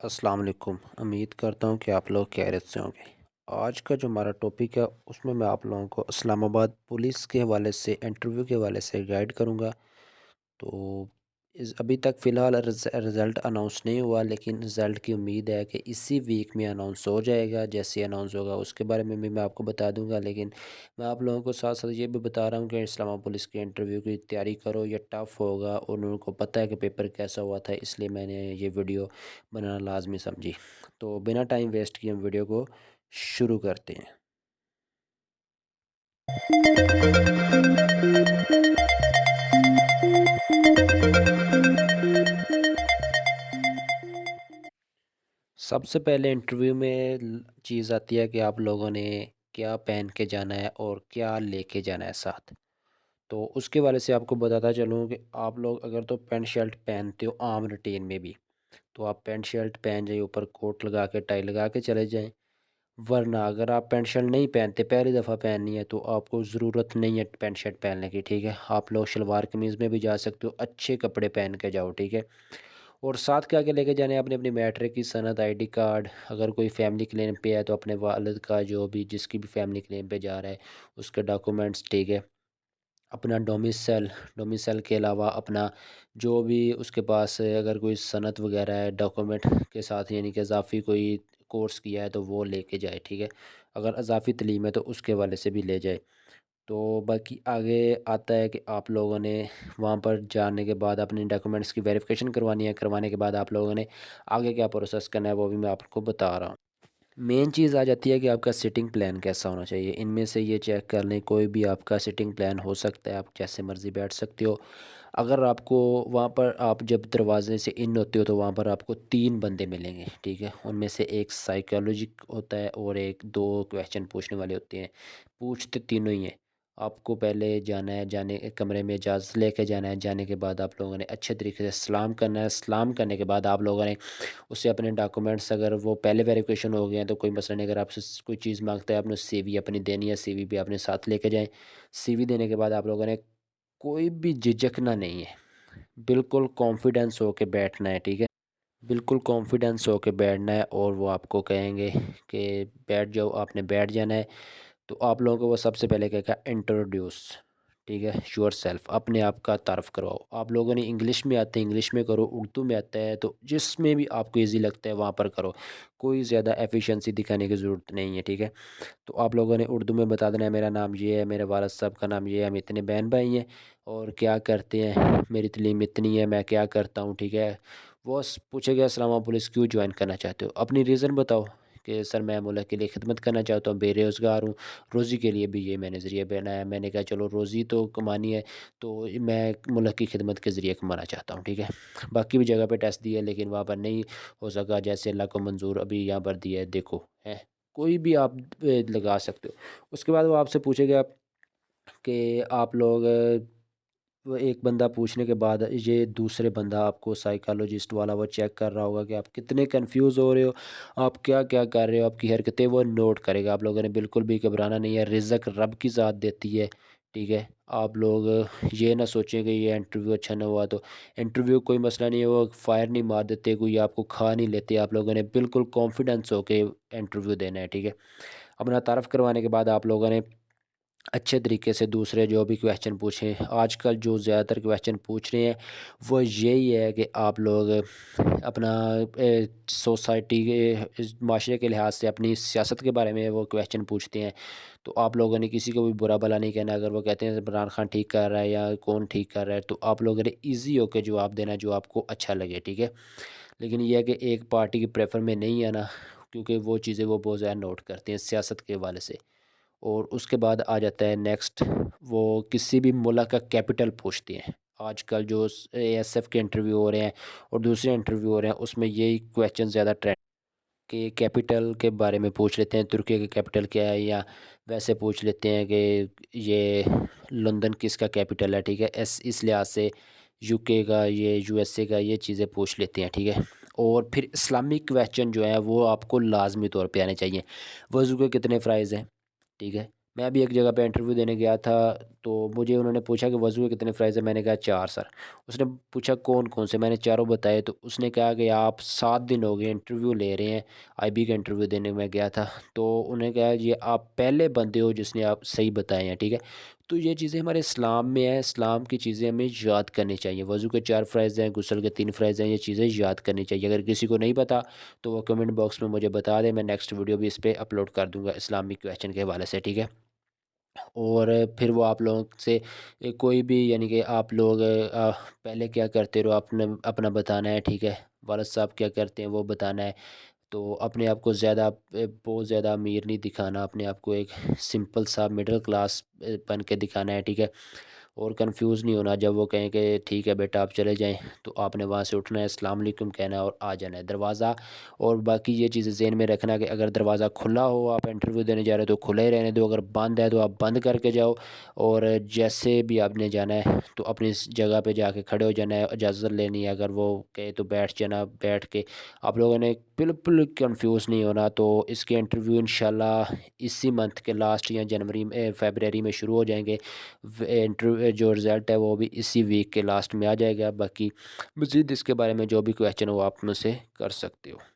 السلام علیکم۔ امید کرتا ہوں کہ آپ لوگ خیریت سے ہوں گے۔ آج کا جو ہمارا ٹاپک ہے اس میں آپ لوگوں کو اسلام آباد پولیس کے حوالے سے انٹرویو کے حوالے سے گائیڈ کروں گا۔ تو ابھی تک فی الحال رزلٹ اناؤنس نہیں ہوا، لیکن رزلٹ کی امید ہے کہ اسی ویک میں اناؤنس ہو جائے گا۔ جیسے اناؤنس ہوگا اس کے بارے میں بھی میں آپ کو بتا دوں گا، لیکن میں آپ لوگوں کو ساتھ ساتھ یہ بھی بتا رہا ہوں کہ اسلام آباد پولیس کے انٹرویو کی تیاری کرو، یہ ٹف ہوگا اور ان کو پتہ ہے کہ پیپر کیسا ہوا تھا، اس لیے میں نے یہ ویڈیو بنانا لازمی سمجھی۔ تو بنا ٹائم ویسٹ کیے ہم ویڈیو کو شروع کرتے ہیں۔ سب سے پہلے انٹرویو میں چیز آتی ہے کہ آپ لوگوں نے کیا پہن کے جانا ہے اور کیا لے کے جانا ہے ساتھ۔ تو اس کے والے سے آپ کو بتاتا چلوں کہ آپ لوگ اگر تو پینٹ شرٹ پہنتے ہو عام روٹین میں بھی، تو آپ پینٹ شرٹ پہن جائیں، اوپر کوٹ لگا کے ٹائی لگا کے چلے جائیں۔ ورنہ اگر آپ پینٹ شرٹ نہیں پہنتے، پہلی دفعہ پہننی ہے، تو آپ کو ضرورت نہیں ہے پینٹ شرٹ پہننے کی، ٹھیک ہے۔ آپ لوگ شلوار قمیض میں بھی جا سکتے ہو، اچھے کپڑے پہن کے جاؤ، ٹھیک ہے۔ اور ساتھ کیا لے کے جانے ہیں، اپنی میٹرک کی سند، آئی ڈی کارڈ، اگر کوئی فیملی کلیم پہ ہے تو اپنے والد کا، جو بھی جس کی بھی فیملی کلیم پہ جا رہا ہے اس کے ڈاکومنٹس، ٹھیک ہے۔ اپنا ڈومیسل کے علاوہ اپنا جو بھی اس کے پاس اگر کوئی صنعت وغیرہ ہے ڈاکومنٹ کے ساتھ، یعنی کہ اضافی کوئی کورس کیا ہے تو وہ لے کے جائے، ٹھیک ہے۔ اگر اضافی تعلیم ہے تو اس کے والے سے بھی لے جائے۔ تو باقی آگے آتا ہے کہ آپ لوگوں نے وہاں پر جانے کے بعد اپنے ڈاکومنٹس کی ویریفیکیشن کروانی ہے، کروانے کے بعد آپ لوگوں نے آگے کیا پروسیس کرنا ہے وہ بھی میں آپ کو بتا رہا ہوں۔ مین چیز آ جاتی ہے کہ آپ کا سٹنگ پلان کیسا ہونا چاہیے۔ ان میں سے یہ چیک کر لیں، کوئی بھی آپ کا سٹنگ پلان ہو سکتا ہے، آپ جیسے مرضی بیٹھ سکتے ہو۔ اگر آپ کو وہاں پر آپ جب دروازے سے ان ہوتے ہو تو وہاں پر آپ کو 3 بندے ملیں گے، ٹھیک ہے۔ ان میں سے ایک سائیکالوجک ہوتا ہے اور ایک دو کویشچن پوچھنے والے ہوتے ہیں، پوچھتے تینوں ہی ہیں۔ آپ کو پہلے جانا ہے، جانے کمرے میں اجازت لے کے جانا ہے، جانے کے بعد آپ لوگوں نے اچھے طریقے سے سلام کرنا ہے۔ سلام کرنے کے بعد آپ لوگوں نے اسے اپنے ڈاکومنٹس، اگر وہ پہلے ویریفیکیشن ہو گئے ہیں تو کوئی مسئلہ نہیں، اگر آپ سے کوئی چیز مانگتا ہے آپ نے سی وی اپنی دینی ہے، سی وی بھی اپنے ساتھ لے کے جائیں۔ سی وی دینے کے بعد آپ لوگوں نے کوئی بھی جھجکنا نہیں ہے، بالکل کانفیڈنس ہو کے بیٹھنا ہے، ٹھیک ہے۔ بالکل کانفیڈنس ہو کے بیٹھنا ہے اور وہ آپ کو کہیں گے کہ بیٹھ جاؤ، آپ نے بیٹھ جانا ہے۔ تو آپ لوگوں کو وہ سب سے پہلے کہے گا انٹروڈیوس، ٹھیک ہے، یور سیلف، اپنے آپ کا تعارف کرواؤ۔ آپ لوگوں نے انگلش میں آتے ہیں انگلش میں کرو، اردو میں آتا ہے تو جس میں بھی آپ کو ایزی لگتا ہے وہاں پر کرو، کوئی زیادہ ایفیشنسی دکھانے کی ضرورت نہیں ہے، ٹھیک ہے۔ تو آپ لوگوں نے اردو میں بتا دینا ہے میرا نام یہ ہے، میرے والد صاحب کا نام یہ ہے، ہم اتنے بہن بھائی ہیں اور کیا کرتے ہیں، میری تعلیم اتنی ہے، میں کیا کرتا ہوں، ٹھیک ہے۔ وہ پوچھے گا اسلام آباد پولیس کیوں جوائن کرنا چاہتے ہو، اپنی ریزن بتاؤ کہ سر میں ملک کے لیے خدمت کرنا چاہتا ہوں، بے روزگار ہوں، روزی کے لیے بھی یہ میں نے ذریعہ بنایا ہے۔ میں نے کہا چلو روزی تو کمانی ہے تو میں ملک کی خدمت کے ذریعے کمانا چاہتا ہوں، ٹھیک ہے۔ باقی بھی جگہ پہ ٹیسٹ دیا لیکن وہاں پر نہیں ہو سکا، جیسے اللہ کو منظور ابھی یہاں پر دیا ہے، دیکھو ہے، کوئی بھی آپ لگا سکتے ہو۔ اس کے بعد وہ آپ سے پوچھے گا کہ آپ لوگ وہ ایک بندہ پوچھنے کے بعد یہ دوسرے بندہ آپ کو سائیکالوجسٹ والا وہ چیک کر رہا ہوگا کہ آپ کتنے کنفیوز ہو رہے ہو، آپ کیا کیا کر رہے ہو، آپ کی حرکتیں وہ نوٹ کرے گا۔ آپ لوگوں نے بالکل بھی گھبرانا نہیں ہے، رزق رب کی ذات دیتی ہے، ٹھیک ہے۔ آپ لوگ یہ نہ سوچیں کہ یہ انٹرویو اچھا نہ ہوا تو انٹرویو کوئی مسئلہ نہیں ہے، وہ فائر نہیں مار دیتے، کوئی آپ کو کھا نہیں لیتے۔ آپ لوگوں نے بالکل کانفیڈنس ہو کے انٹرویو دینا ہے، ٹھیک ہے۔ اپنا تعارف کروانے کے بعد آپ لوگوں نے اچھے طریقے سے دوسرے جو بھی کویشچن پوچھیں، آج کل جو زیادہ تر کویشچن پوچھ رہے ہیں وہ یہی ہے کہ آپ لوگ اپنا سوسائٹی کے معاشرے کے لحاظ سے اپنی سیاست کے بارے میں وہ کویشچن پوچھتے ہیں۔ تو آپ لوگوں نے کسی کو بھی برا بھلا نہیں کہنا، اگر وہ کہتے ہیں عمران خان ٹھیک کر رہا ہے یا کون ٹھیک کر رہا ہے تو آپ لوگوں نے ایزی ہو کے جواب دینا جو آپ کو اچھا لگے، ٹھیک ہے۔ لیکن یہ ہے کہ ایک پارٹی کی پریفر میں نہیں آنا، کیونکہ وہ چیزیں وہ بہت زیادہ نوٹ کرتے ہیں سیاست کے حوالے سے۔ اور اس کے بعد آ جاتا ہے نیکسٹ، وہ کسی بھی ملک کا کیپٹل پوچھتے ہیں۔ آج کل جو اے ایس ایف کے انٹرویو ہو رہے ہیں اور دوسرے انٹرویو ہو رہے ہیں اس میں یہی کویشچن زیادہ ٹرینڈ کہ کیپٹل کے بارے میں پوچھ لیتے ہیں، ترکی کا کیپٹل کیا ہے، یا ویسے پوچھ لیتے ہیں کہ یہ لندن کس کا کیپٹل ہے، ٹھیک ہے۔ اس لحاظ سے یو کے کا، یہ یو ایس اے کا، یہ چیزیں پوچھ لیتے ہیں، ٹھیک ہے۔ اور پھر اسلامک کویشچن جو ہے وہ آپ کو لازمی طور پہ آنے چاہیے۔ وضو کے کتنے فرائض ہیں، ٹھیک ہے۔ میں بھی ایک جگہ پہ انٹرویو دینے گیا تھا، تو مجھے انہوں نے پوچھا کہ وضو کے کتنے فرائض ہیں؟ میں نے کہا 4 سر۔ اس نے پوچھا کون کون سے؟ میں نے چاروں بتائے، تو اس نے کہا کہ آپ 7 دن ہو گئے انٹرویو لے رہے ہیں، آئی بی کا انٹرویو دینے میں گیا تھا، تو انہیں کہا یہ آپ پہلے بندے ہو جس نے آپ صحیح بتائے ہیں، ٹھیک ہے؟ تو یہ چیزیں ہمارے اسلام میں ہیں، اسلام کی چیزیں ہمیں یاد کرنی چاہیے، وضو کے 4 فرائض ہیں، غسل کے 3 فرائض ہیں، یہ چیزیں یاد کرنی چاہیے۔ اگر کسی کو نہیں پتہ تو وہ کمنٹ باکس میں مجھے بتا دیں، میں نیکسٹ ویڈیو بھی اس پہ اپلوڈ کر دوں گا اسلامک کویسچن کے حوالے سے، ٹھیک ہے؟ اور پھر وہ آپ لوگوں سے کوئی بھی، یعنی کہ آپ لوگ پہلے کیا کرتے رہو، اپنا بتانا ہے، ٹھیک ہے؟ والد صاحب کیا کرتے ہیں وہ بتانا ہے، تو اپنے آپ کو زیادہ بہت زیادہ امیر نہیں دکھانا، اپنے آپ کو ایک سمپل سا مڈل کلاس بن کے دکھانا ہے، ٹھیک ہے؟ اور کنفیوز نہیں ہونا، جب وہ کہیں کہ ٹھیک ہے بیٹا آپ چلے جائیں، تو آپ نے وہاں سے اٹھنا ہے، السلام علیکم کہنا ہے اور آ جانا ہے دروازہ۔ اور باقی یہ چیزیں ذہن میں رکھنا کہ اگر دروازہ کھلا ہو، آپ انٹرویو دینے جا رہے ہو تو کھلا ہی رہنے دو، اگر بند ہے تو آپ بند کر کے جاؤ، اور جیسے بھی آپ نے جانا ہے تو اپنی اس جگہ پہ جا کے کھڑے ہو جانا ہے، اجازت لینی ہے، اگر وہ کہے تو بیٹھ جانا، بیٹھ کے آپ لوگوں نے بالکل کنفیوز نہیں ہونا۔ تو اس کے انٹرویو انشاءاللہ اسی منتھ کے لاسٹ یا جنوری میں فیبرری میں شروع ہو جائیں گے، انٹرویو جو رزلٹ ہے وہ بھی اسی ویک کے لاسٹ میں آ جائے گا۔ باقی مزید اس کے بارے میں جو بھی کویسچن ہو آپ مجھ سے کر سکتے ہو۔